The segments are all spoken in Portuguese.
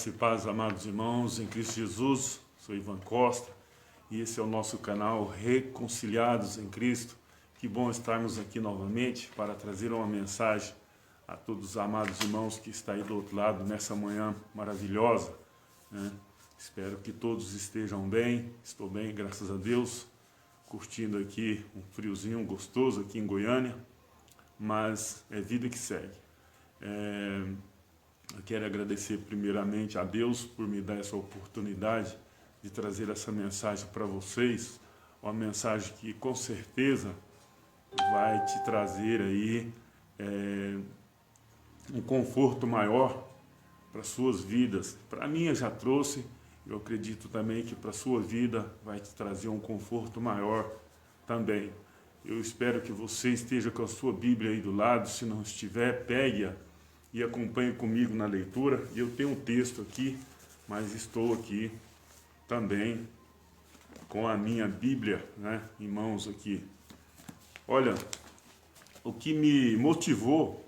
Graça e paz, amados irmãos, em Cristo Jesus. Sou Ivan Costa e esse é o nosso canal Reconciliados em Cristo. Que bom estarmos aqui novamente para trazer uma mensagem a todos os amados irmãos que estão aí do outro lado nessa manhã maravilhosa, né? Espero que todos estejam bem. Estou bem, graças a Deus, curtindo aqui um friozinho gostoso aqui em Goiânia, mas é vida que segue. Eu quero agradecer primeiramente a Deus por me dar essa oportunidade de trazer essa mensagem para vocês, uma mensagem que com certeza vai te trazer aí um conforto maior para suas vidas. Para mim já trouxe, eu acredito também que para a sua vida vai te trazer um conforto maior também. Eu espero que você esteja com a sua Bíblia aí do lado. Se não estiver, pegue-a e acompanhe comigo na leitura. Eu tenho um texto aqui, mas estou aqui também com a minha Bíblia, né, em mãos aqui. Olha, o que me motivou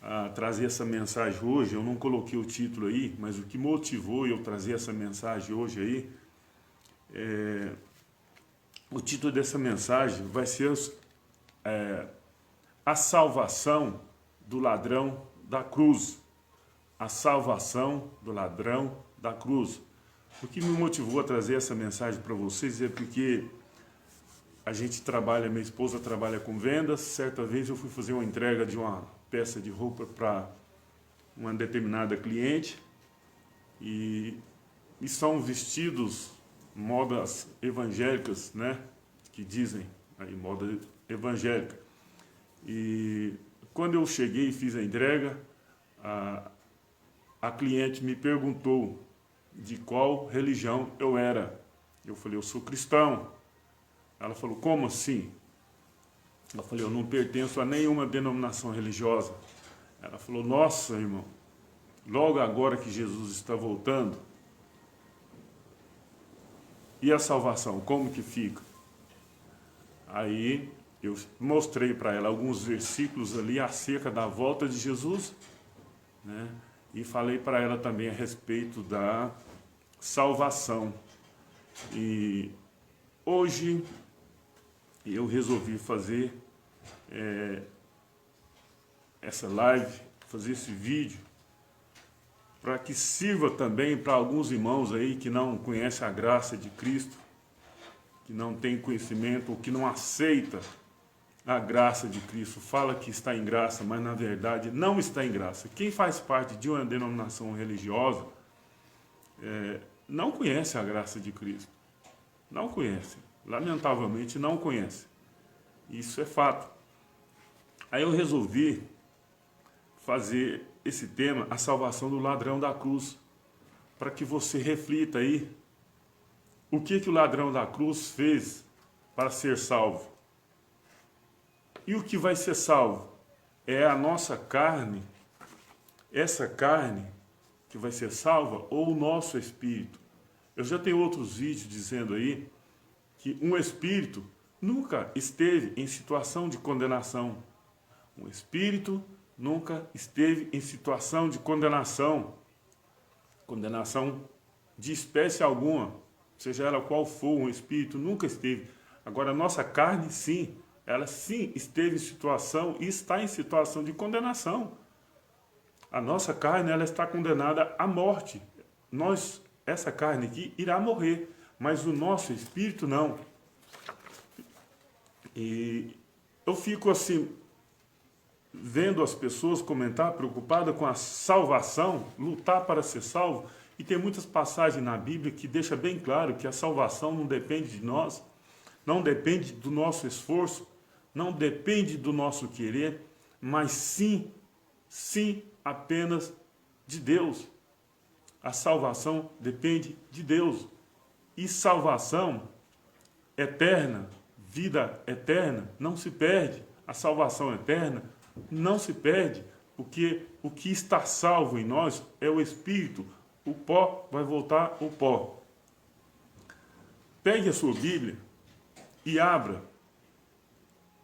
a trazer essa mensagem hoje, eu não coloquei o título aí, mas o que motivou eu trazer essa mensagem hoje aí, o título dessa mensagem vai ser a salvação do ladrão da cruz. A salvação do ladrão da cruz. O que me motivou a trazer essa mensagem para vocês é porque a gente trabalha, minha esposa trabalha com vendas. Certa vez eu fui fazer uma entrega de uma peça de roupa para uma determinada cliente e são vestidos modas evangélicas, né? Que dizem aí moda evangélica. E quando eu cheguei e fiz a entrega, a cliente me perguntou de qual religião eu era. Eu falei, eu sou cristão. Ela falou, como assim? Eu falei, eu não pertenço a nenhuma denominação religiosa. Ela falou, nossa, irmão, logo agora que Jesus está voltando, e a salvação, como que fica? Aí eu mostrei para ela alguns versículos ali acerca da volta de Jesus, né? E falei para ela também a respeito da salvação. E hoje eu resolvi fazer essa live, fazer esse vídeo, para que sirva também para alguns irmãos aí que não conhecem a graça de Cristo, que não tem conhecimento ou que não aceita a graça de Cristo, fala que está em graça, mas na verdade não está em graça. Quem faz parte de uma denominação religiosa não conhece a graça de Cristo. Não conhece. Lamentavelmente não conhece. Isso é fato. Aí eu resolvi fazer esse tema, a salvação do ladrão da cruz, para que você reflita aí o que o ladrão da cruz fez para ser salvo. E o que vai ser salvo? É a nossa carne, essa carne que vai ser salva, ou o nosso espírito? Eu já tenho outros vídeos dizendo aí que um espírito nunca esteve em situação de condenação. Um espírito nunca esteve em situação de condenação. Condenação de espécie alguma, seja ela qual for, um espírito nunca esteve. Agora, a nossa carne, sim, ela sim esteve em situação e está em situação de condenação. A nossa carne, ela está condenada à morte. Essa carne aqui irá morrer, mas o nosso espírito não. E eu fico assim, vendo as pessoas comentar, preocupadas com a salvação, lutar para ser salvo, e tem muitas passagens na Bíblia que deixa bem claro que a salvação não depende de nós, não depende do nosso esforço, não depende do nosso querer, mas sim apenas de Deus. A salvação depende de Deus. E salvação eterna, vida eterna, não se perde. A salvação eterna não se perde, porque o que está salvo em nós é o Espírito. O pó vai voltar ao pó. Pegue a sua Bíblia e abra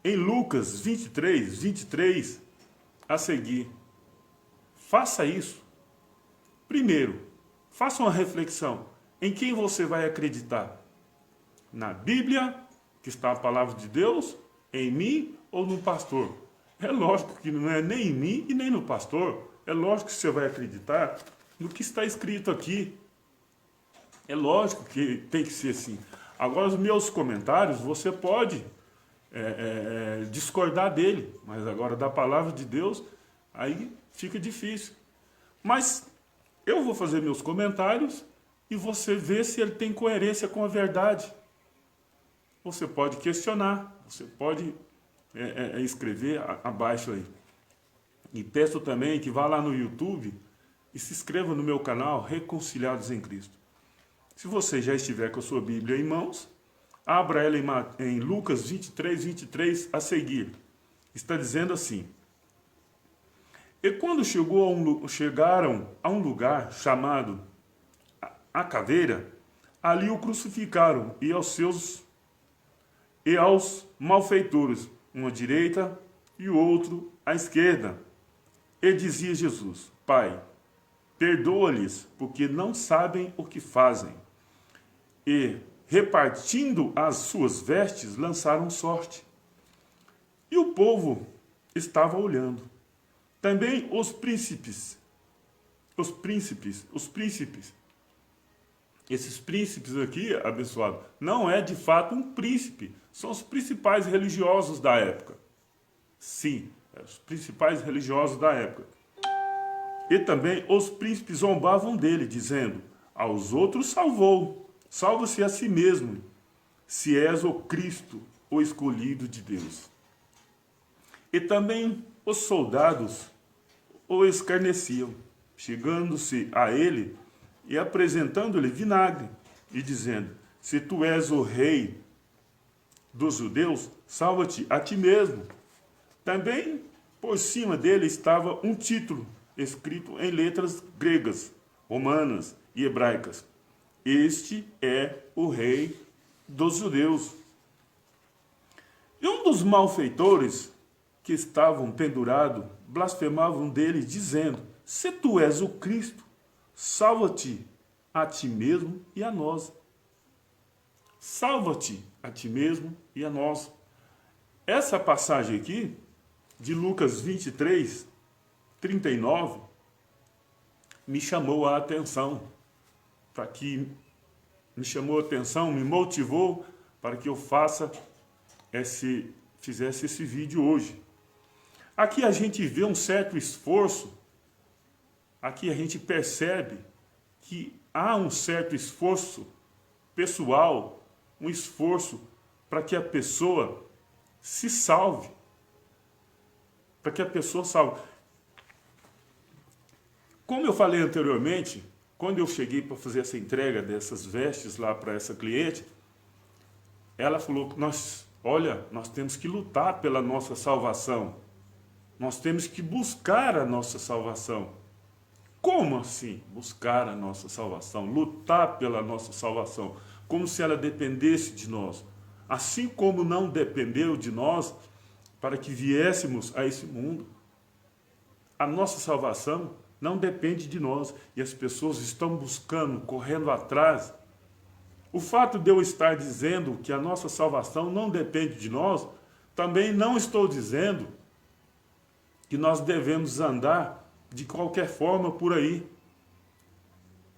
em Lucas 23 a seguir. Faça isso. Primeiro, Faça uma reflexão. Em quem você vai acreditar? Na Bíblia, que está a palavra de Deus, em mim ou no pastor? É lógico que não é nem em mim e nem no pastor. É lógico que você vai acreditar no que está escrito aqui. É lógico que tem que ser assim. Agora, os meus comentários, você pode discordar dele, mas agora da palavra de Deus, aí fica difícil. Mas eu vou fazer meus comentários e você vê se ele tem coerência com a verdade. Você pode questionar, você pode escrever abaixo aí. E peço também que vá lá no YouTube e se inscreva no meu canal Reconciliados em Cristo. Se você já estiver com a sua Bíblia em mãos, abra ela em Lucas 23 a seguir. Está dizendo assim: E quando chegaram a um lugar chamado a Caveira, ali o crucificaram e aos malfeitores, um à direita e o outro à esquerda. E dizia Jesus: Pai, perdoa-lhes, porque não sabem o que fazem. E, repartindo as suas vestes, lançaram sorte. E o povo estava olhando. Também os príncipes, esses príncipes aqui, abençoado, não é de fato um príncipe, são os principais religiosos da época. Sim, os principais religiosos da época. E também os príncipes zombavam dele, dizendo: aos outros salvou, salva-se a si mesmo, se és o Cristo, o escolhido de Deus. E também os soldados o escarneciam, chegando-se a ele e apresentando-lhe vinagre, e dizendo: se tu és o rei dos judeus, salva-te a ti mesmo. Também por cima dele estava um título, escrito em letras gregas, romanas e hebraicas: Este é o rei dos judeus. E um dos malfeitores que estavam pendurados blasfemavam dele, dizendo: se tu és o Cristo, salva-te a ti mesmo e a nós. Salva-te a ti mesmo e a nós. Essa passagem aqui, de Lucas 23, 39, me chamou a atenção, me motivou para que eu fizesse esse vídeo hoje. Aqui a gente vê um certo esforço, aqui a gente percebe que há um certo esforço pessoal, um esforço para que a pessoa se salve, para que a pessoa salve. Como eu falei anteriormente, quando eu cheguei para fazer essa entrega dessas vestes lá para essa cliente, ela falou: nós temos que lutar pela nossa salvação. Nós temos que buscar a nossa salvação. Como assim buscar a nossa salvação? Lutar pela nossa salvação, como se ela dependesse de nós. Assim como não dependeu de nós para que viéssemos a esse mundo. A nossa salvação não depende de nós e as pessoas estão buscando, correndo atrás. O fato de eu estar dizendo que a nossa salvação não depende de nós, também não estou dizendo que nós devemos andar de qualquer forma por aí.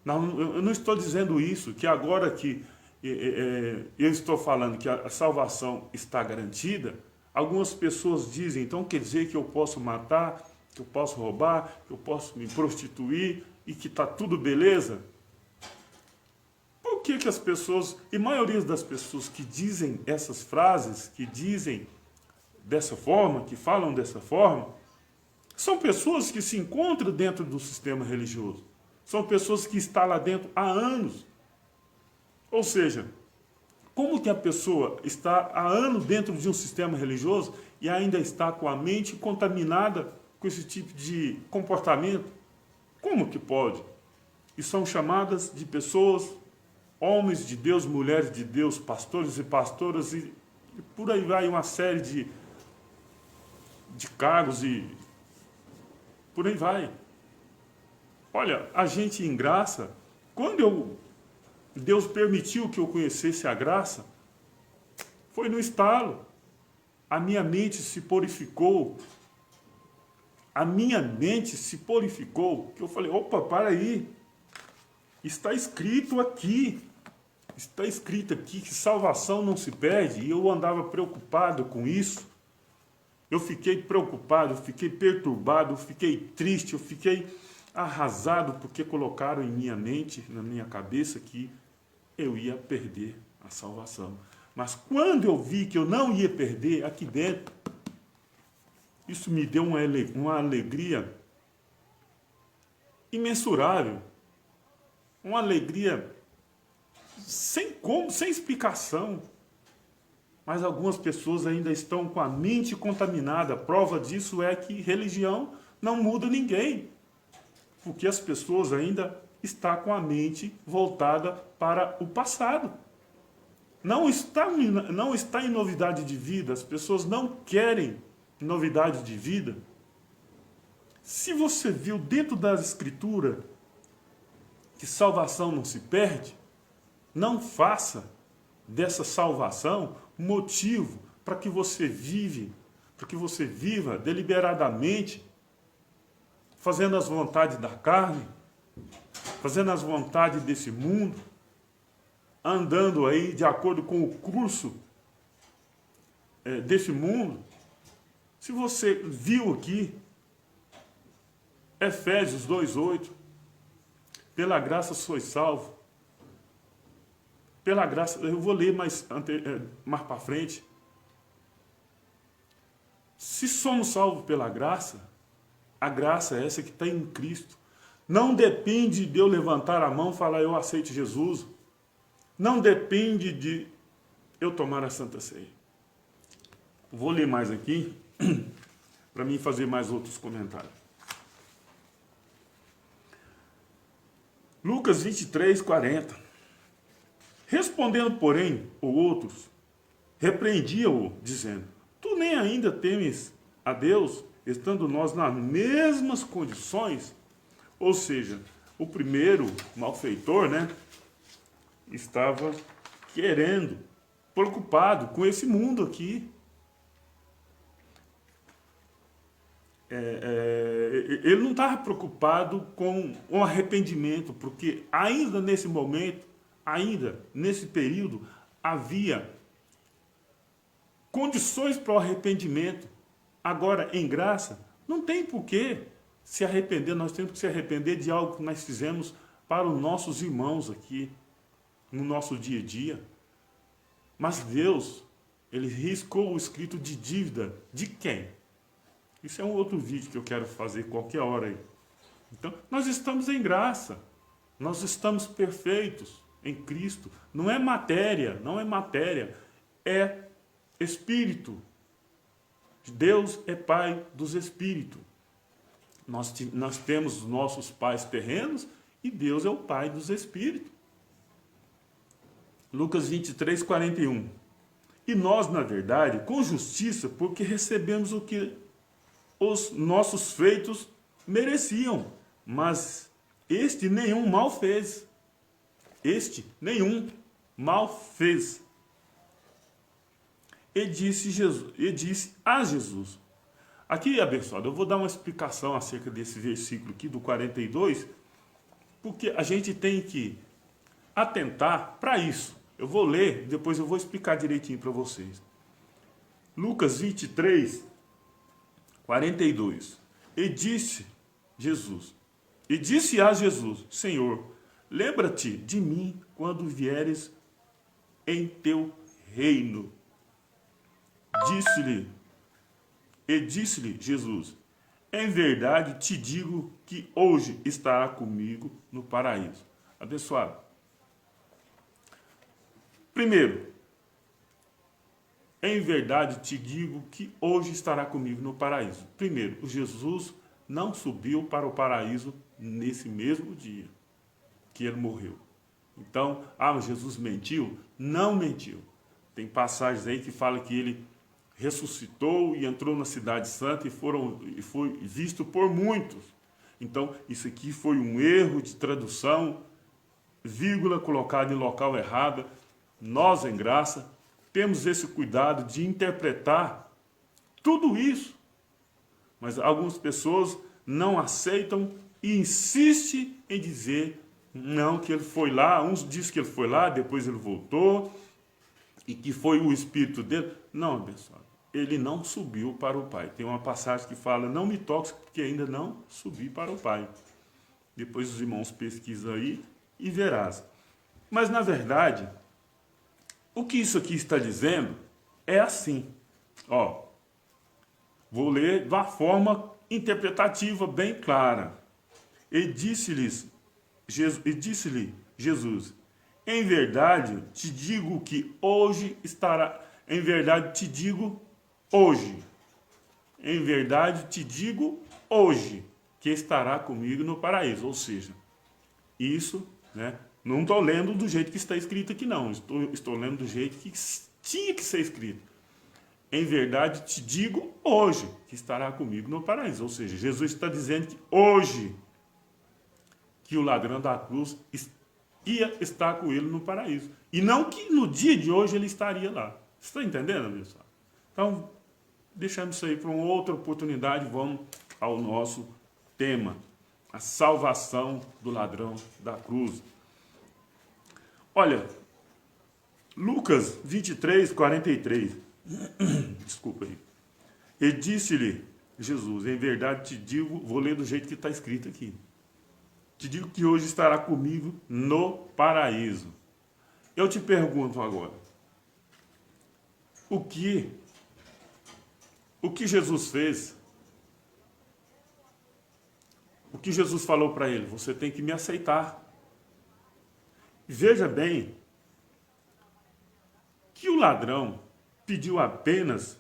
Não, eu não estou dizendo isso, que agora que eu estou falando que a salvação está garantida, algumas pessoas dizem: então quer dizer que eu posso matar, que eu posso roubar, que eu posso me prostituir e que está tudo beleza? Por que as pessoas, e a maioria das pessoas que dizem essas frases, que dizem dessa forma, que falam dessa forma, são pessoas que se encontram dentro do sistema religioso. São pessoas que estão lá dentro há anos. Ou seja, como que a pessoa está há anos dentro de um sistema religioso e ainda está com a mente contaminada com esse tipo de comportamento? Como que pode? E são chamadas de pessoas, homens de Deus, mulheres de Deus, pastores e pastoras, e por aí vai uma série de cargos e por aí vai. Olha, a gente em graça, Quando Deus permitiu que eu conhecesse a graça, foi no estalo. A minha mente se purificou. A minha mente se purificou. Que eu falei, opa, para aí. Está escrito aqui. Está escrito aqui que salvação não se perde. E eu andava preocupado com isso. Eu fiquei preocupado, eu fiquei perturbado, eu fiquei triste, eu fiquei arrasado porque colocaram em minha mente, na minha cabeça, que eu ia perder a salvação. Mas quando eu vi que eu não ia perder aqui dentro, isso me deu uma alegria imensurável. Uma alegria sem explicação. Mas algumas pessoas ainda estão com a mente contaminada. A prova disso é que religião não muda ninguém. Porque as pessoas ainda estão com a mente voltada para o passado. Não está em novidade de vida. As pessoas não querem novidade de vida. Se você viu dentro das Escrituras que salvação não se perde, não faça dessa salvação motivo para que você viva deliberadamente, fazendo as vontades da carne, fazendo as vontades desse mundo, andando aí de acordo com o curso desse mundo. Se você viu aqui, Efésios 2:8, pela graça sois salvo. Pela graça, eu vou ler mais para frente. Se somos salvos pela graça, a graça é essa que está em Cristo. Não depende de eu levantar a mão e falar eu aceito Jesus. Não depende de eu tomar a Santa Ceia. Vou ler mais aqui, para mim fazer mais outros comentários. Lucas 23:40. Respondendo, porém, os outros, repreendia-o, dizendo, tu nem ainda temes a Deus, estando nós nas mesmas condições? Ou seja, o primeiro malfeitor, estava querendo, preocupado com esse mundo aqui. Ele não estava preocupado com o arrependimento, porque ainda nesse momento, ainda nesse período, havia condições para o arrependimento. Agora, em graça, não tem por que se arrepender. Nós temos que se arrepender de algo que nós fizemos para os nossos irmãos aqui, no nosso dia a dia. Mas Deus, Ele riscou o escrito de dívida de quem? Isso é um outro vídeo que eu quero fazer qualquer hora aí. Então, nós estamos em graça. Nós estamos perfeitos em Cristo. Não é matéria, é Espírito. Deus é Pai dos Espíritos. Nós temos os nossos pais terrenos e Deus é o Pai dos Espíritos. Lucas 23:41. E nós, na verdade, com justiça, porque recebemos o que os nossos feitos mereciam, mas este nenhum mal fez. Este nenhum mal fez. E disse a Jesus. Aqui, abençoado, eu vou dar uma explicação acerca desse versículo aqui do 42, porque a gente tem que atentar para isso. Eu vou ler, depois eu vou explicar direitinho para vocês. Lucas 23:42. E disse a Jesus, Senhor, lembra-te de mim quando vieres em teu reino. Disse-lhe Jesus, em verdade te digo que hoje estará comigo no paraíso. Abençoado. Primeiro, em verdade te digo que hoje estará comigo no paraíso. Primeiro, o Jesus não subiu para o paraíso nesse mesmo dia que ele morreu. Então, Jesus mentiu? Não mentiu. Tem passagens aí que falam que ele ressuscitou e entrou na cidade santa e foi visto por muitos. Então, isso aqui foi um erro de tradução vírgula colocada em local errado. Nós, em graça, temos esse cuidado de interpretar tudo isso. Mas algumas pessoas não aceitam e insistem em dizer não, que ele foi lá. Uns dizem que ele foi lá, depois ele voltou e que foi o Espírito dele. Não, abençoado. Ele não subiu para o Pai. Tem uma passagem que fala, não me toques porque ainda não subi para o Pai. Depois os irmãos pesquisam aí e verás. Mas, na verdade, o que isso aqui está dizendo é assim. Ó, vou ler de uma forma interpretativa bem clara. E disse-lhe Jesus, em verdade te digo que hoje estará... Em verdade te digo hoje. Em verdade te digo hoje que estará comigo no paraíso. Ou seja, isso, né? Não estou lendo do jeito que está escrito aqui, não. Estou lendo do jeito que tinha que ser escrito. Em verdade te digo hoje que estará comigo no paraíso. Ou seja, Jesus está dizendo que hoje que o ladrão da cruz ia estar com ele no paraíso. E não que no dia de hoje ele estaria lá. Você está entendendo, pessoal? Então, deixamos isso aí para uma outra oportunidade. Vamos ao nosso tema. A salvação do ladrão da cruz. Olha, Lucas 23, 43. Desculpa aí. E disse-lhe Jesus, em verdade te digo, vou ler do jeito que está escrito aqui. Te digo que hoje estará comigo no paraíso. Eu te pergunto agora, o que Jesus fez? O que Jesus falou para ele? Você tem que me aceitar. Veja bem que o ladrão pediu apenas: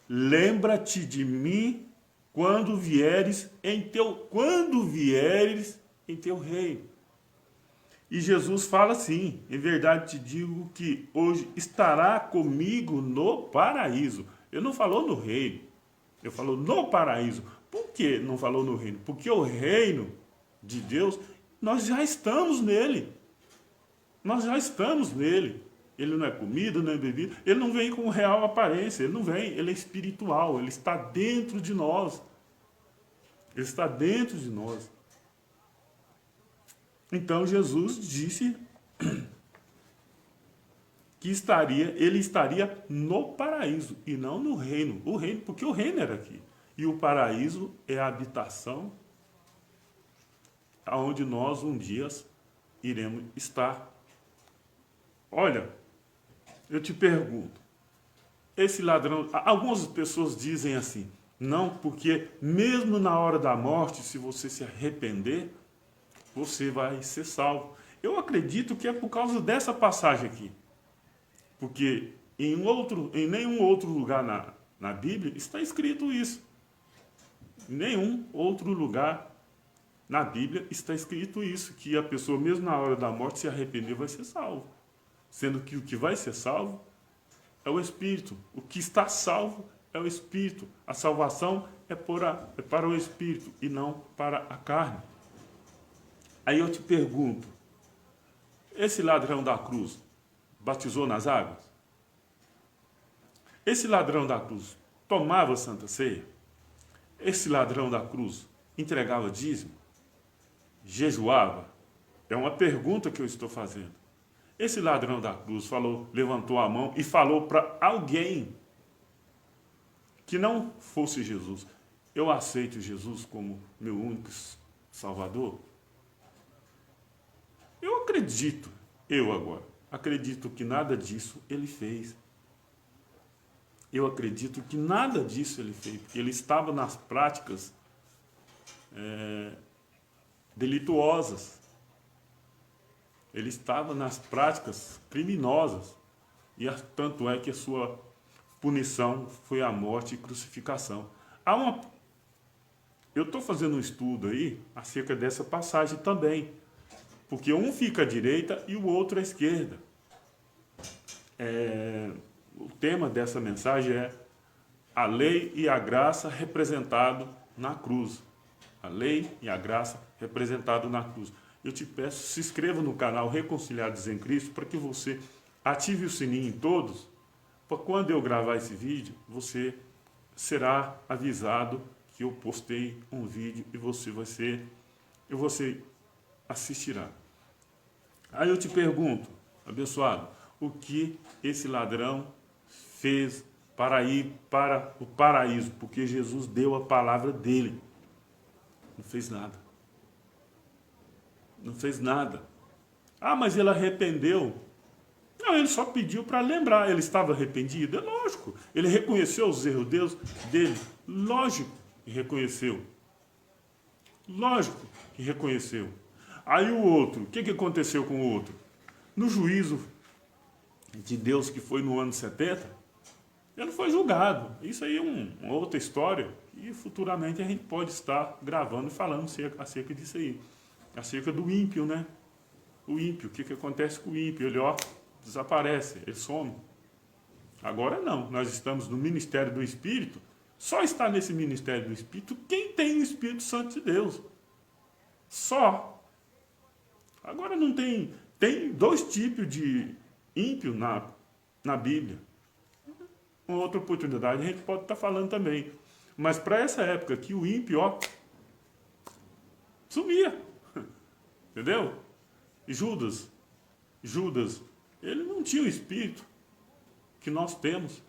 lembra-te de mim quando vieres em teu reino. E Jesus fala assim: em verdade te digo que hoje estará comigo no paraíso. Ele não falou no reino, ele falou no paraíso. Por que não falou no reino? Porque o reino de Deus, nós já estamos nele. Nós já estamos nele. Ele não é comida, não é bebida. Ele não vem com real aparência. Ele não vem. Ele é espiritual. Ele está dentro de nós. Ele está dentro de nós. Então Jesus disse que ele estaria no paraíso e não no reino. O reino, porque o reino era aqui. E o paraíso é a habitação aonde nós um dia iremos estar. Olha, eu te pergunto, esse ladrão, algumas pessoas dizem assim, não, porque mesmo na hora da morte, se você se arrepender, você vai ser salvo. Eu acredito que é por causa dessa passagem aqui. Porque em nenhum outro lugar na Bíblia está escrito isso. Em nenhum outro lugar na Bíblia está escrito isso, que a pessoa, mesmo na hora da morte, se arrepender, vai ser salvo. Sendo que o que vai ser salvo é o Espírito. O que está salvo é o Espírito. A salvação é para o Espírito e não para a carne. Aí eu te pergunto, esse ladrão da cruz batizou nas águas? Esse ladrão da cruz tomava Santa Ceia? Esse ladrão da cruz entregava dízimo? Jejuava? É uma pergunta que eu estou fazendo. Esse ladrão da cruz levantou a mão e falou para alguém que não fosse Jesus: eu aceito Jesus como meu único Salvador? Eu acredito que nada disso ele fez. Eu acredito que nada disso ele fez, porque ele estava nas práticas delituosas. Ele estava nas práticas criminosas. E tanto é que a sua punição foi a morte e crucificação. Eu estou fazendo um estudo aí acerca dessa passagem também. Porque um fica à direita e o outro à esquerda. O tema dessa mensagem é a lei e a graça representado na cruz. A lei e a graça representado na cruz. eu te peço, se inscreva no canal Reconciliados em Cristo, para que você ative o sininho em todos, para quando eu gravar esse vídeo, você será avisado que eu postei um vídeo e você assistirá. Aí eu te pergunto, abençoado, o que esse ladrão fez para ir para o paraíso? Porque Jesus deu a palavra dele. Não fez nada. Não fez nada. Ah, mas ele arrependeu. Não, ele só pediu para lembrar. Ele estava arrependido? É lógico. Ele reconheceu os erros dele? Lógico que reconheceu. Lógico que reconheceu. Aí o outro, o que aconteceu com o outro? No juízo de Deus, que foi no ano 70, ele foi julgado. Isso aí é uma outra história. E futuramente a gente pode estar gravando e falando acerca disso aí. Acerca do ímpio, né? O ímpio, o que acontece com o ímpio? Ele, desaparece, ele some. Agora não, nós estamos no ministério do Espírito. Só está nesse ministério do Espírito quem tem o Espírito Santo de Deus. Só. Agora não tem... Tem dois tipos de ímpio na Bíblia. Uma outra oportunidade a gente pode estar falando também. Mas para essa época aqui, o ímpio, sumia. Entendeu? E Judas, ele não tinha o espírito que nós temos.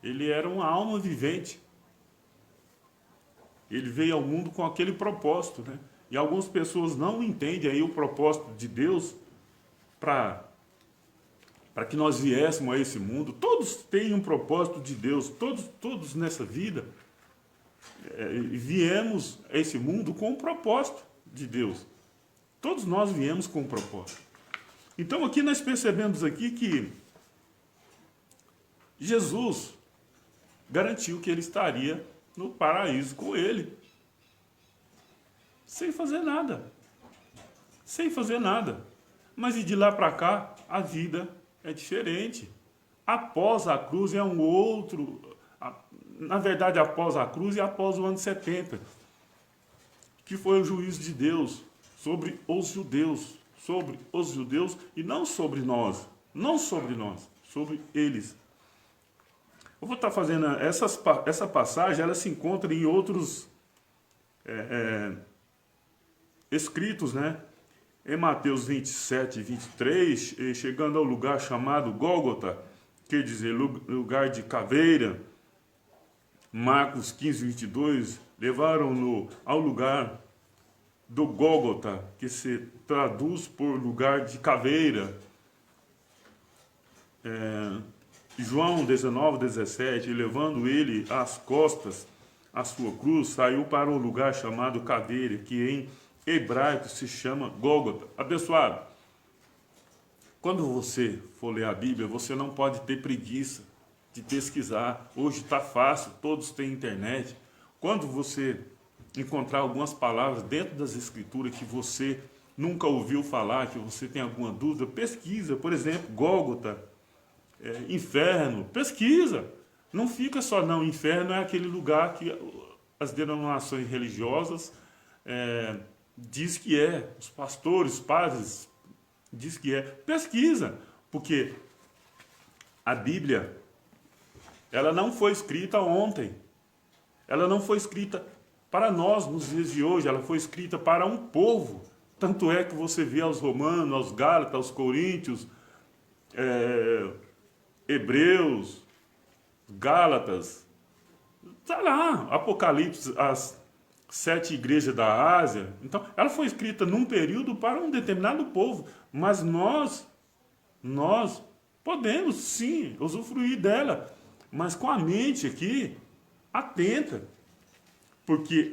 Ele era uma alma vivente. Ele veio ao mundo com aquele propósito, né? E algumas pessoas não entendem aí o propósito de Deus para que nós viéssemos a esse mundo. Todos têm um propósito de Deus, todos nessa vida viemos a esse mundo com um propósito de Deus. Todos nós viemos com um propósito. Então aqui nós percebemos aqui que Jesus garantiu que ele estaria no paraíso com ele. Sem fazer nada. Sem fazer nada. Mas e de lá para cá, a vida é diferente. Após a cruz é um outro... Na verdade, após a cruz e após o ano 70, que foi o juízo de Deus sobre os judeus. Sobre os judeus e não sobre nós. Não sobre nós, sobre eles. Eu vou estar fazendo essa passagem, ela se encontra em outros escritos, né? Em Mateus 27, 23, chegando ao lugar chamado Gólgota, quer dizer, lugar de caveira. Marcos 15, 22, levaram-no ao lugar do Gólgota, que se traduz por lugar de caveira. João 19, 17, levando ele às costas a sua cruz, saiu para um lugar chamado caveira, que em hebraico se chama Gólgota. Abençoado, quando você for ler a Bíblia, você não pode ter preguiça de pesquisar. Hoje está fácil, todos têm internet. Quando você encontrar algumas palavras dentro das Escrituras que você nunca ouviu falar, que você tem alguma dúvida, pesquisa. Por exemplo, Gólgota, inferno, pesquisa. Não fica só, não, inferno é aquele lugar que as denominações religiosas diz que é, os pastores, padres, diz que é. Pesquisa, porque a Bíblia, ela não foi escrita ontem, ela não foi escrita para nós nos dias de hoje, ela foi escrita para um povo. Tanto é que você vê aos romanos, aos gálatas, aos coríntios, hebreus, gálatas, está lá, Apocalipse, as 7 igrejas da Ásia. Então, ela foi escrita num período para um determinado povo, mas nós podemos sim usufruir dela, mas com a mente aqui atenta, porque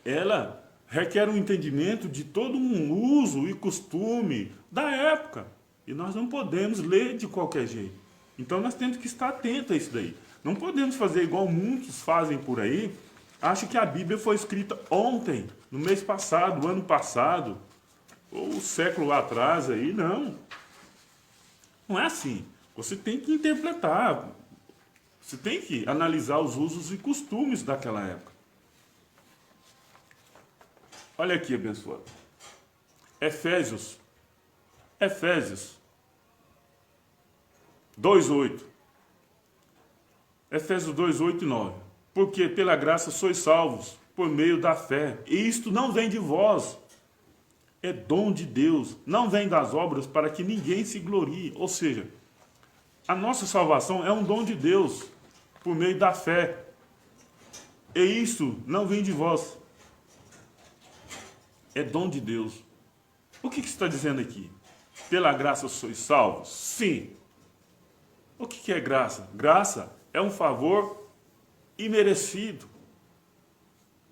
ela requer um entendimento de todo um uso e costume da época, e nós não podemos ler de qualquer jeito. Então nós temos que estar atentos a isso daí. Não podemos fazer igual muitos fazem por aí, acham que a Bíblia foi escrita ontem, no mês passado, ano passado, ou um século atrás aí, não. Não é assim. Você tem que interpretar, você tem que analisar os usos e costumes daquela época. Olha aqui, abençoado. Efésios 2:8. Efésios 2:8 e 9. Porque pela graça sois salvos, por meio da fé. E isto não vem de vós, é dom de Deus. Não vem das obras para que ninguém se glorie. Ou seja, a nossa salvação é um dom de Deus, por meio da fé. E isto não vem de vós. É dom de Deus. O que está dizendo aqui? Pela graça sois salvos? Sim. O que é graça? Graça é um favor imerecido.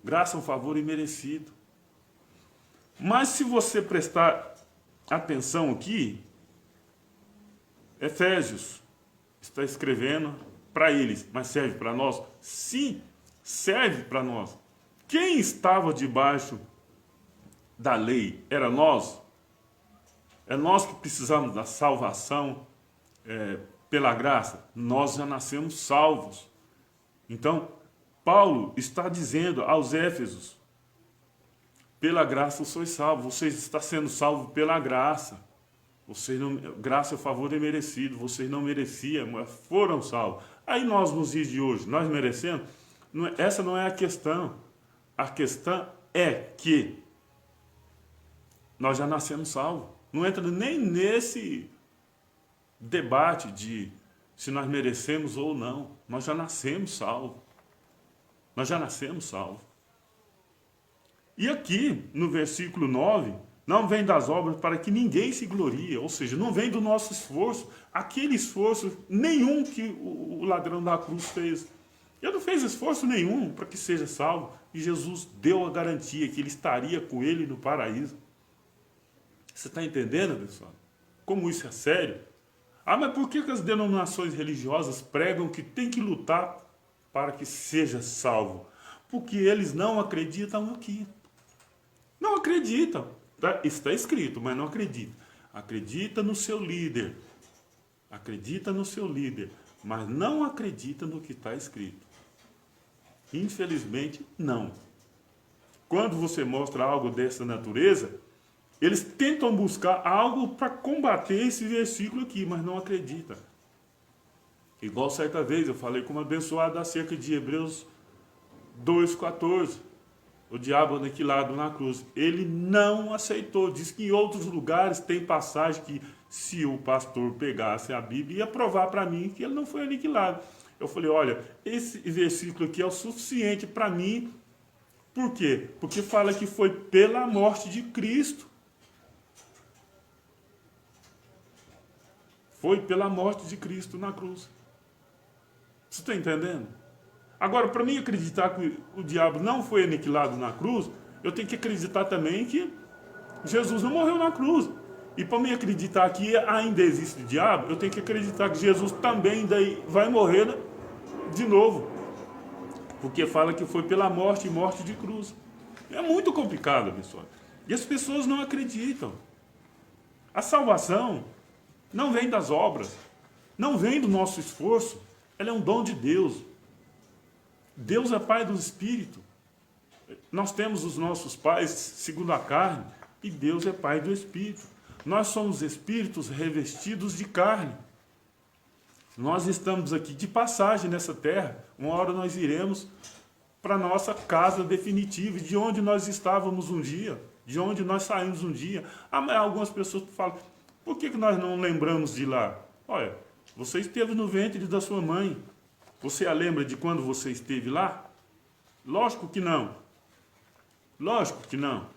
Graça é um favor imerecido. Mas se você prestar atenção aqui, Efésios está escrevendo para eles, mas serve para nós? Sim, serve para nós. Quem estava debaixo da lei era nós. É nós que precisamos da salvação pela graça. Nós já nascemos salvos. Então, Paulo está dizendo aos Éfesos, pela graça sois salvos. Vocês estão sendo salvos pela graça. Vocês não, graça é favor imerecido. Vocês não mereciam, mas foram salvos. Aí nós, nos dias de hoje, nós merecemos? Essa não é a questão. A questão é que nós já nascemos salvos. Não entra nem nesse debate de se nós merecemos ou não. Nós já nascemos salvos. Nós já nascemos salvos. E aqui, no versículo 9, não vem das obras para que ninguém se glorie. Ou seja, não vem do nosso esforço. Aquele esforço nenhum que o ladrão da cruz fez. Ele não fez esforço nenhum para que seja salvo. E Jesus deu a garantia que ele estaria com ele no paraíso. Você está entendendo, pessoal? Como isso é sério? Ah, mas por que as denominações religiosas pregam que tem que lutar para que seja salvo? Porque eles não acreditam aqui. Não acreditam. Está escrito, mas não acreditam. Acredita no seu líder. Acredita no seu líder. Mas não acredita no que está escrito. Infelizmente, não. Quando você mostra algo dessa natureza, eles tentam buscar algo para combater esse versículo aqui, mas não acreditam. Igual certa vez eu falei com uma abençoada acerca de Hebreus 2,14. O diabo aniquilado na cruz. Ele não aceitou. Diz que em outros lugares tem passagem que se o pastor pegasse a Bíblia ia provar para mim que ele não foi aniquilado. Eu falei, olha, esse versículo aqui é o suficiente para mim. Por quê? Porque fala que foi pela morte de Cristo. Foi pela morte de Cristo na cruz. Você está entendendo? Agora, para mim acreditar que o diabo não foi aniquilado na cruz, eu tenho que acreditar também que Jesus não morreu na cruz. E para mim acreditar que ainda existe o diabo, eu tenho que acreditar que Jesus também daí vai morrer de novo. Porque fala que foi pela morte e morte de cruz. É muito complicado, pessoal. E as pessoas não acreditam. A salvação não vem das obras, não vem do nosso esforço. Ela é um dom de Deus. Deus é Pai do Espírito. Nós temos os nossos pais segundo a carne e Deus é Pai do Espírito. Nós somos espíritos revestidos de carne. Nós estamos aqui de passagem nessa terra. Uma hora nós iremos para a nossa casa definitiva, de onde nós estávamos um dia, de onde nós saímos um dia. Algumas pessoas falam, por que nós não lembramos de lá? Olha, você esteve no ventre da sua mãe. Você a lembra de quando você esteve lá? Lógico que não. Lógico que não.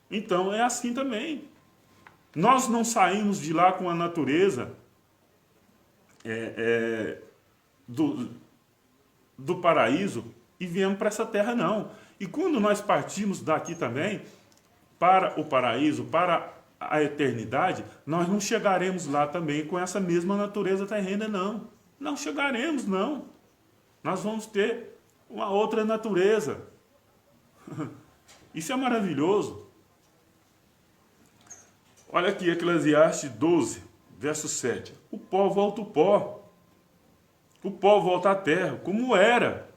Então é assim também. Nós não saímos de lá com a natureza do paraíso e viemos para essa terra, não. E quando nós partimos daqui também para o paraíso, para a eternidade, nós não chegaremos lá também com essa mesma natureza terrena, não. Não chegaremos, não. Nós vamos ter uma outra natureza. Isso é maravilhoso. Olha aqui, Eclesiastes 12, verso 7. O pó volta ao pó. O pó volta à terra, como era.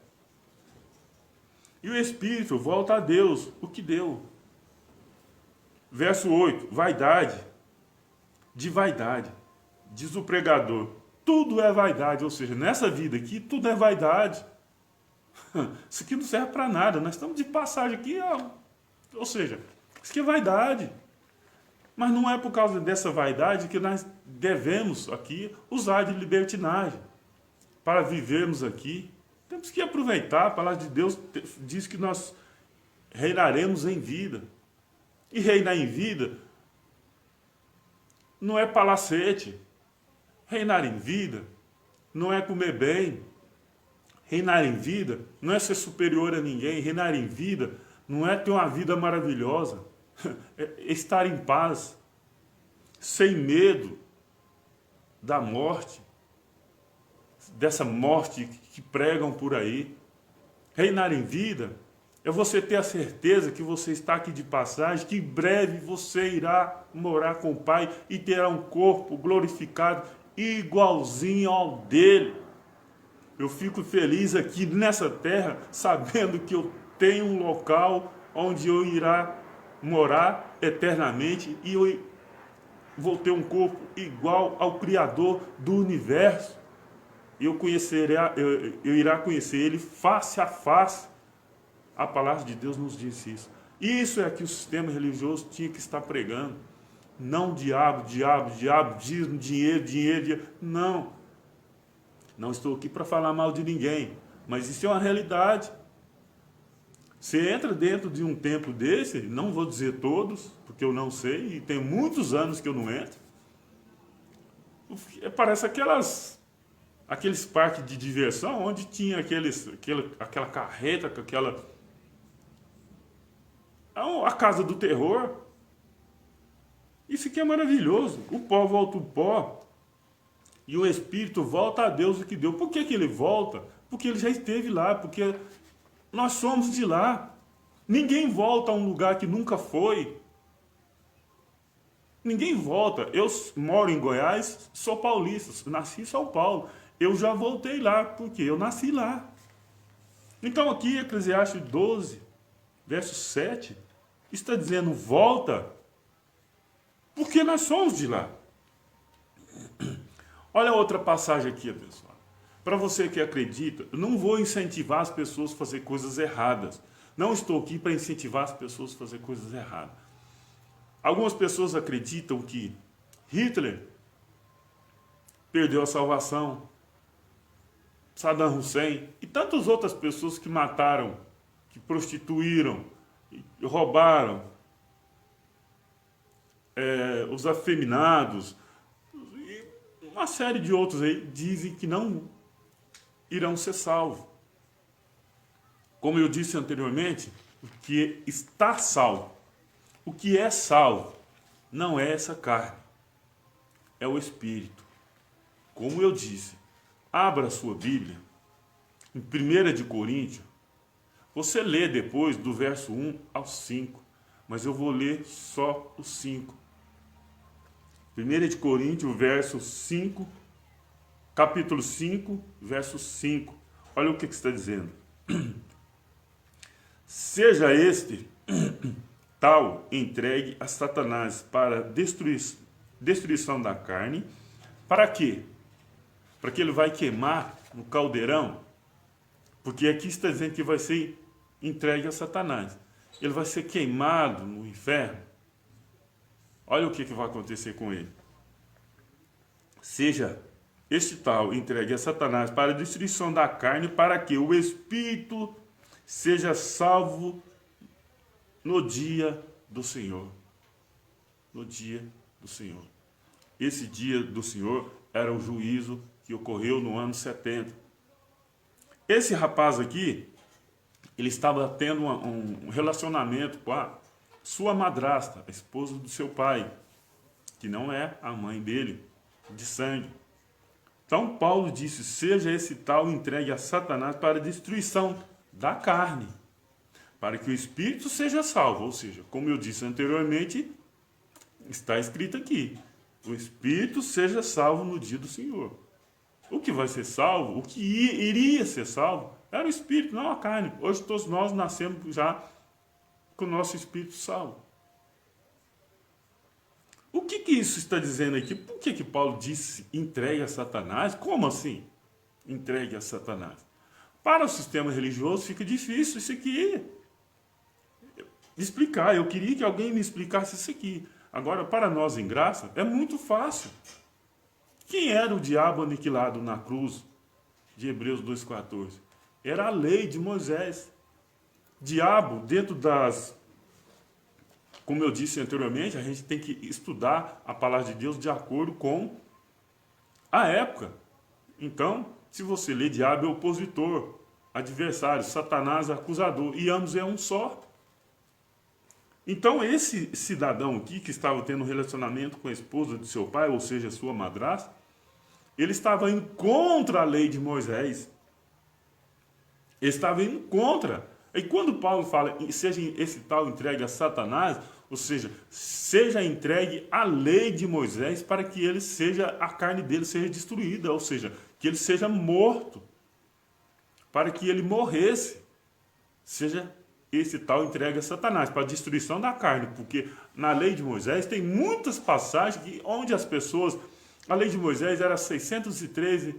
E o Espírito volta a Deus, o que deu. Verso 8, vaidade, de vaidade, diz o pregador, tudo é vaidade, ou seja, nessa vida aqui tudo é vaidade. Isso aqui não serve para nada, nós estamos de passagem aqui, ou seja, isso aqui é vaidade. Mas não é por causa dessa vaidade que nós devemos aqui usar de libertinagem para vivermos aqui. Temos que aproveitar, a palavra de Deus diz que nós reinaremos em vida. E reinar em vida não é palacete. Reinar em vida não é comer bem. Reinar em vida não é ser superior a ninguém. Reinar em vida não é ter uma vida maravilhosa. É estar em paz, sem medo da morte, dessa morte que pregam por aí. Reinar em vida é você ter a certeza que você está aqui de passagem, que em breve você irá morar com o Pai e terá um corpo glorificado igualzinho ao dele. Eu fico feliz aqui nessa terra, sabendo que eu tenho um local onde eu irá morar eternamente e eu vou ter um corpo igual ao Criador do universo. Eu irá conhecer ele face a face. A palavra de Deus nos diz isso. Isso é que o sistema religioso tinha que estar pregando. Não diabo, dízimo, dinheiro. Não. Não estou aqui para falar mal de ninguém. Mas isso é uma realidade. Você entra dentro de um templo desse, não vou dizer todos, porque eu não sei, e tem muitos anos que eu não entro. Parece aqueles parques de diversão, onde tinha aquela carreta, com aquela... a casa do terror. Isso aqui é maravilhoso. O pó volta o pó e o espírito volta a Deus o que deu. Por que ele volta? Porque ele já esteve lá, porque nós somos de lá. Ninguém volta a um lugar que nunca foi. Ninguém volta. Eu moro em Goiás, sou paulista, nasci em São Paulo. Eu já voltei lá, porque eu nasci lá. Então aqui, Eclesiastes 12, verso 7, está dizendo, volta, porque nós somos de lá. Olha outra passagem aqui, pessoal. Para você que acredita, eu não vou incentivar as pessoas a fazer coisas erradas. Não estou aqui para incentivar as pessoas a fazer coisas erradas. Algumas pessoas acreditam que Hitler perdeu a salvação, Saddam Hussein e tantas outras pessoas que mataram, que prostituíram, roubaram, os afeminados, e uma série de outros aí dizem que não irão ser salvos. Como eu disse anteriormente, o que está salvo, o que é salvo, não é essa carne, é o Espírito. Como eu disse, abra a sua Bíblia, em 1 de Coríntios, você lê depois do verso 1 ao 5, mas eu vou ler só o 5. 1 de Coríntios, verso 5, capítulo 5, verso 5. Olha o que está dizendo. Seja este tal entregue a Satanás para destruição da carne. Para quê? Para que ele vai queimar no caldeirão. Porque aqui está dizendo que vai ser entregue a Satanás. Ele vai ser queimado no inferno. Olha o que vai acontecer com ele. Seja este tal entregue a Satanás para a destruição da carne, para que o espírito seja salvo no dia do Senhor. No dia do Senhor. Esse dia do Senhor era o juízo que ocorreu no ano 70. Esse rapaz aqui, ele estava tendo um relacionamento com a sua madrasta, a esposa do seu pai, que não é a mãe dele, de sangue. Então Paulo disse, seja esse tal entregue a Satanás para a destruição da carne, para que o espírito seja salvo. Ou seja, como eu disse anteriormente, está escrito aqui, o espírito seja salvo no dia do Senhor. O que vai ser salvo, o que iria ser salvo, era o espírito, não a carne. Hoje todos nós nascemos já com o nosso espírito salvo. O que isso está dizendo aqui? Por que Paulo disse entregue a Satanás? Como assim? Entregue a Satanás. Para o sistema religioso fica difícil isso aqui explicar. Eu queria que alguém me explicasse isso aqui. Agora, para nós em graça, é muito fácil. Quem era o diabo aniquilado na cruz de Hebreus 2,14? Era a lei de Moisés. Diabo, dentro das... Como eu disse anteriormente, a gente tem que estudar a palavra de Deus de acordo com a época. Então, se você lê, diabo é opositor, adversário, Satanás é acusador, e ambos é um só. Então, esse cidadão aqui, que estava tendo um relacionamento com a esposa de seu pai, ou seja, sua madrasta, ele estava indo contra a lei de Moisés. Ele estava indo contra. E quando Paulo fala, seja esse tal entregue a Satanás, ou seja, seja entregue à lei de Moisés para que ele seja, a carne dele seja destruída, ou seja, que ele seja morto, para que ele morresse, seja esse tal entregue a Satanás, para a destruição da carne, porque na lei de Moisés tem muitas passagens onde as pessoas, a lei de Moisés era 613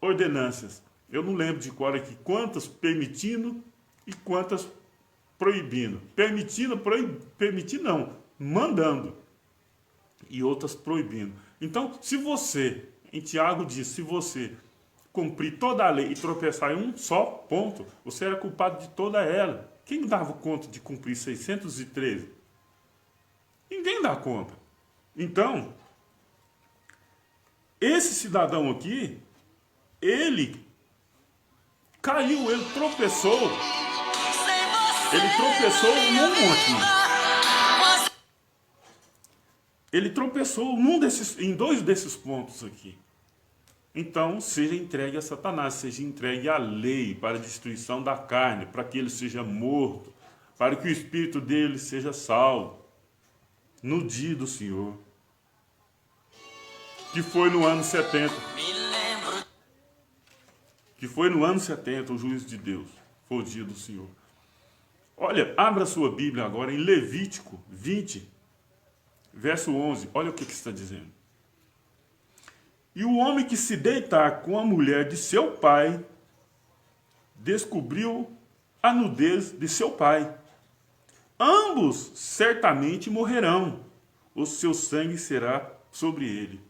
ordenâncias, eu não lembro de qual aqui, quantas permitindo e quantas proibindo. Permitir não, mandando. E outras proibindo. Então, se você, em Tiago diz, se você cumprir toda a lei e tropeçar em um só ponto, você era culpado de toda ela. Quem dava conta de cumprir 613? Ninguém dá conta. Então, esse cidadão aqui, ele caiu, ele tropeçou num monte. Ele tropeçou em dois desses pontos aqui. Então, seja entregue a Satanás, seja entregue à lei para a destruição da carne, para que ele seja morto, para que o espírito dele seja salvo no dia do Senhor, que foi no ano 70. Que foi no ano 70, o juízo de Deus. Foi o dia do Senhor. Olha, abra sua Bíblia agora em Levítico 20, verso 11. Olha o que está dizendo. E o homem que se deitar com a mulher de seu pai, descobriu a nudez de seu pai. Ambos certamente morrerão, o seu sangue será sobre ele.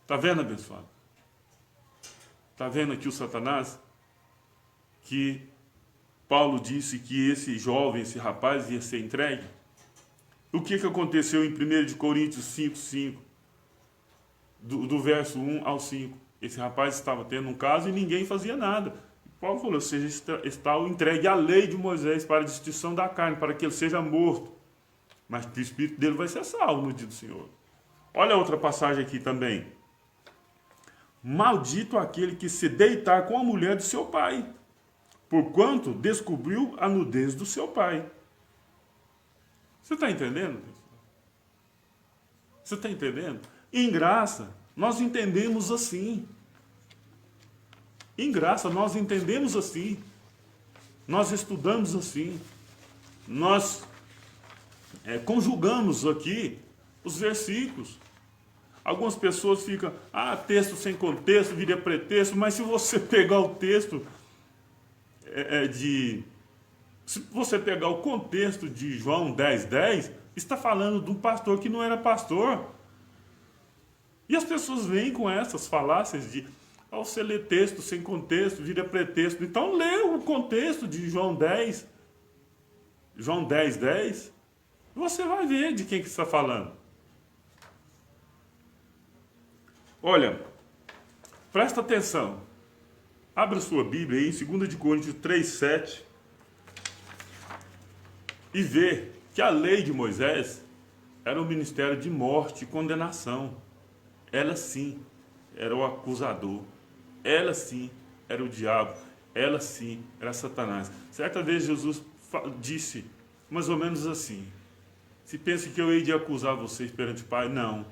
Está vendo, abençoado? Está vendo aqui o Satanás? Que Paulo disse que esse jovem, esse rapaz ia ser entregue. O que aconteceu em 1 de Coríntios 5:5? Do verso 1 ao 5. Esse rapaz estava tendo um caso e ninguém fazia nada. Paulo falou, seja está entregue à lei de Moisés para a destruição da carne, para que ele seja morto. Mas que o espírito dele vai ser salvo no dia do Senhor. Olha outra passagem aqui também. Maldito aquele que se deitar com a mulher de seu pai, porquanto descobriu a nudez do seu pai. Você está entendendo? Você está entendendo? Em graça, nós entendemos assim. Em graça, nós entendemos assim. Nós estudamos assim. Nós conjugamos aqui os versículos. Algumas pessoas ficam, texto sem contexto, vira pretexto, mas se você pegar o texto se você pegar o contexto de João 10:10, está falando de um pastor que não era pastor. E as pessoas vêm com essas falácias de, você lê texto sem contexto, vira pretexto. Então lê o contexto de João 10, João 10:10, você vai ver de quem que está falando. Olha, presta atenção. Abra sua Bíblia aí em 2 de Coríntios 3:7 e vê que a lei de Moisés era um ministério de morte e condenação. Ela sim era o acusador. Ela sim era o diabo. Ela sim era Satanás. Certa vez Jesus disse mais ou menos assim: se pensa que eu hei de acusar vocês perante o Pai, não.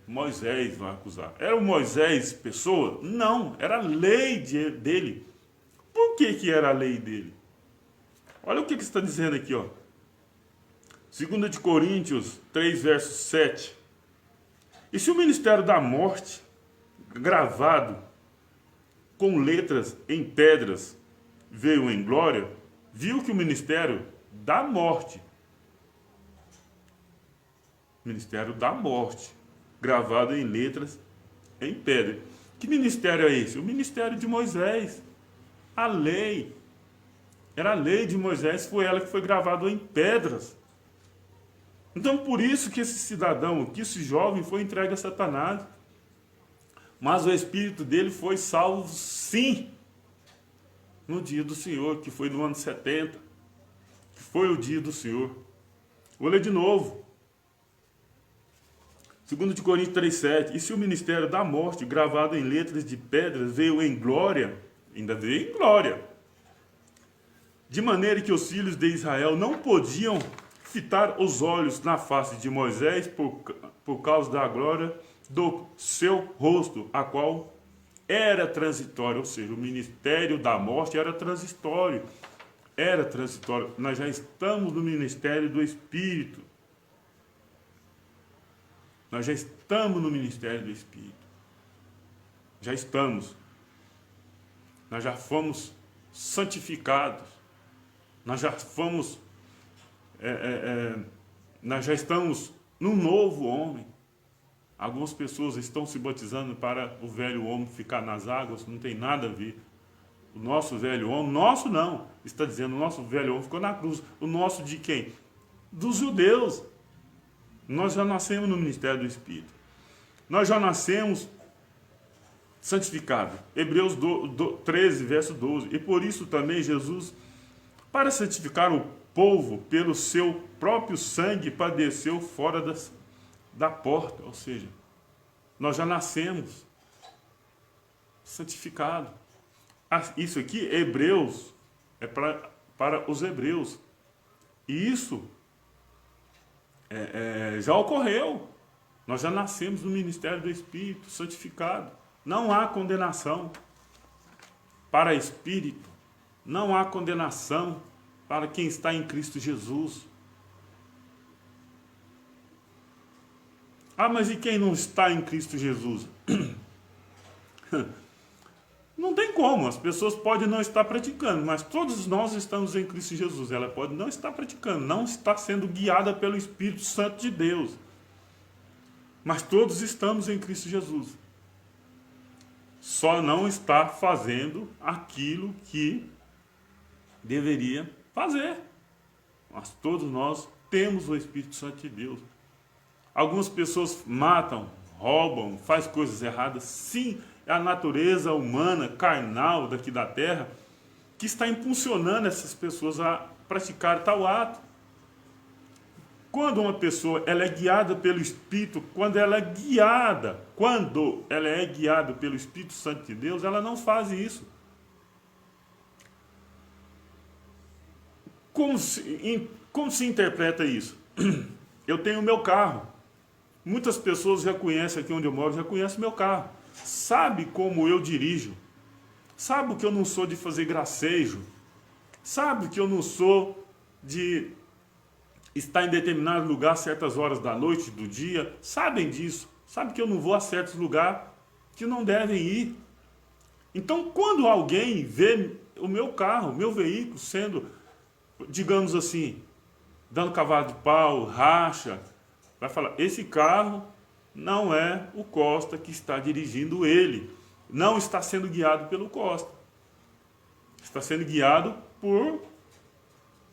Moisés vai acusar. Era o Moisés pessoa? Não, era a lei dele. Por que era a lei dele? Olha o que está dizendo aqui, ó. 2 de Coríntios 3, verso 7. E se o ministério da morte, gravado com letras em pedras, veio em glória, viu que o ministério da morte, gravado em letras em pedra. Que ministério é esse? O ministério de Moisés. A lei. Era a lei de Moisés, foi ela que foi gravada em pedras. Então, por isso que esse cidadão, que esse jovem foi entregue a Satanás. Mas o espírito dele foi salvo, sim, no dia do Senhor, que foi no ano 70, que foi o dia do Senhor. Vou ler de novo. 2 de Coríntios 3,7. E se o ministério da morte, gravado em letras de pedras, veio em glória, ainda veio em glória, de maneira que os filhos de Israel não podiam fitar os olhos na face de Moisés por causa da glória do seu rosto, a qual era transitória, ou seja, o ministério da morte era transitório. Nós já estamos no ministério do Espírito. Nós já estamos no ministério do Espírito. Já estamos. Nós já fomos santificados. Nós já fomos... nós já estamos num novo homem. Algumas pessoas estão se batizando para o velho homem ficar nas águas, não tem nada a ver. O nosso velho homem, nosso não, está dizendo, o nosso velho homem ficou na cruz. O nosso de quem? Dos judeus. Nós já nascemos no ministério do Espírito. Nós já nascemos santificados. Hebreus 13, verso 12. E por isso também Jesus, para santificar o povo pelo seu próprio sangue, padeceu fora da porta. Ou seja, nós já nascemos santificados. Isso aqui, Hebreus, é para os hebreus. E isso já ocorreu. Nós já nascemos no ministério do Espírito, santificado. Não há condenação para espírito. Não há condenação para quem está em Cristo Jesus. Ah, mas e quem não está em Cristo Jesus? Não tem como, as pessoas podem não estar praticando, mas todos nós estamos em Cristo Jesus. Ela pode não estar praticando, não está sendo guiada pelo Espírito Santo de Deus. Mas todos estamos em Cristo Jesus. Só não está fazendo aquilo que deveria fazer. Mas todos nós temos o Espírito Santo de Deus. Algumas pessoas matam, roubam, fazem coisas erradas. Sim, é a natureza humana, carnal daqui da terra, que está impulsionando essas pessoas a praticar tal ato. Quando uma pessoa ela é guiada pelo Espírito, quando ela é guiada pelo Espírito Santo de Deus, ela não faz isso. Como se interpreta isso? Eu tenho o meu carro. Muitas pessoas já conhecem aqui onde eu moro, já conhecem meu carro. Sabe como eu dirijo. Sabe que eu não sou de fazer gracejo. Sabe que eu não sou de estar em determinado lugar a certas horas da noite, do dia. Sabem disso. Sabe que eu não vou a certos lugares que não devem ir. Então, quando alguém vê o meu carro, o meu veículo sendo, digamos assim, dando cavalo de pau, racha, vai falar, esse carro não é o Costa que está dirigindo ele. Não está sendo guiado pelo Costa. Está sendo guiado por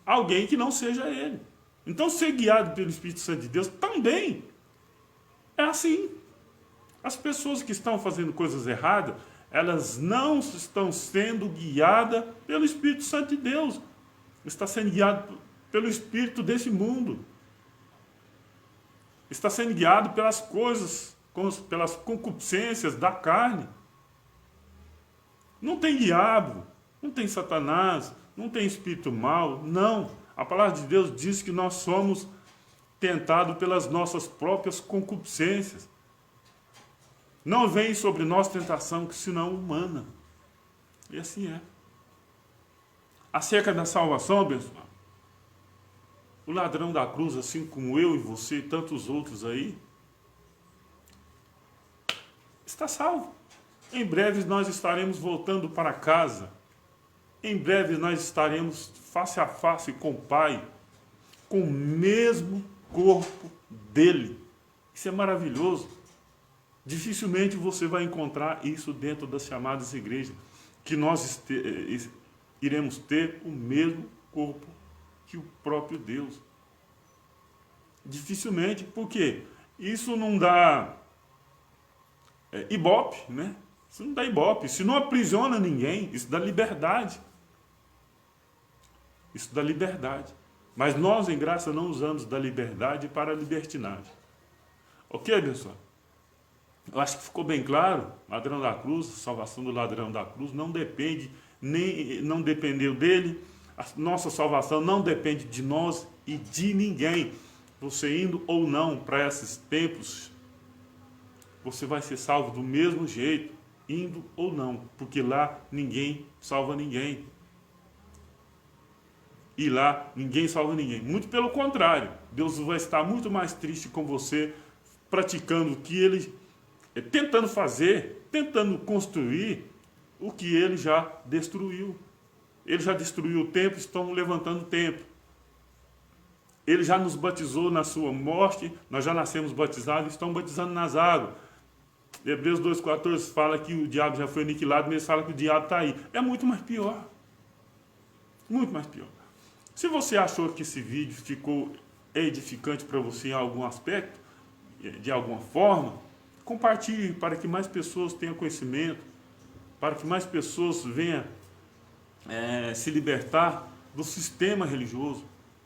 alguém que não seja ele. Então, ser guiado pelo Espírito Santo de Deus também é assim. As pessoas que estão fazendo coisas erradas, elas não estão sendo guiadas pelo Espírito Santo de Deus. Está sendo guiado pelo espírito desse mundo. Está sendo guiado pelas coisas, pelas concupiscências da carne. Não tem diabo, não tem Satanás, não tem espírito mau, não. A palavra de Deus diz que nós somos tentados pelas nossas próprias concupiscências. Não vem sobre nós tentação que senão humana. E assim é. Acerca da salvação, abençoado, O ladrão da cruz, assim como eu e você e tantos outros aí, está salvo. Em breve nós estaremos voltando para casa. Em breve nós estaremos face a face com o Pai, com o mesmo corpo dele. Isso é maravilhoso. Dificilmente você vai encontrar isso dentro das chamadas igrejas, que nós iremos ter o mesmo corpo que o próprio Deus. Dificilmente, porque isso não dá ibope, né? Isso não dá ibope, isso não aprisiona ninguém, isso dá liberdade. Isso dá liberdade. Mas nós, em graça, não usamos da liberdade para a libertinagem. Ok, pessoal? Eu acho que ficou bem claro. Ladrão da cruz, a salvação do ladrão da cruz não depende, não dependeu dele. A nossa salvação não depende de nós e de ninguém. Você indo ou não para esses templos, você vai ser salvo do mesmo jeito, indo ou não, porque lá ninguém salva ninguém. E lá ninguém salva ninguém. Muito pelo contrário, Deus vai estar muito mais triste com você, praticando o que ele, tentando fazer, tentando construir o que ele já destruiu. Ele já destruiu o templo, estão levantando o templo. Ele já nos batizou na sua morte, nós já nascemos batizados, estão batizando nas águas. Hebreus 2,14 fala que o diabo já foi aniquilado, mas fala que o diabo está aí. É muito mais pior. Muito mais pior. Se você achou que esse vídeo ficou edificante para você em algum aspecto, de alguma forma, compartilhe para que mais pessoas tenham conhecimento, para que mais pessoas venham se libertar do sistema religioso.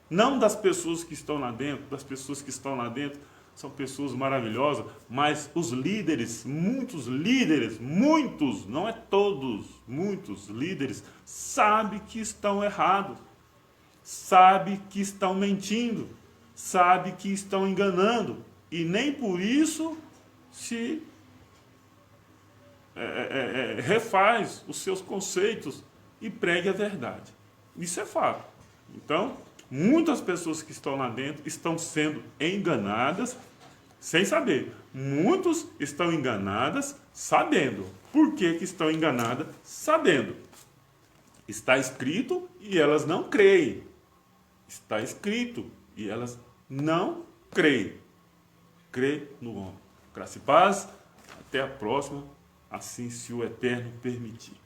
Não das pessoas que estão lá dentro, das pessoas que estão lá dentro são pessoas maravilhosas, mas os líderes, muitos, não é todos, muitos líderes, sabem que estão errados, sabem que estão mentindo, sabem que estão enganando, e nem por isso se refaz os seus conceitos e pregue a verdade. Isso é fato. Então, muitas pessoas que estão lá dentro estão sendo enganadas sem saber. Muitos estão enganadas sabendo. Por que estão enganadas sabendo? Está escrito e elas não creem. Está escrito e elas não creem. Crê no homem. Graça e paz. Até a próxima, assim se o Eterno permitir.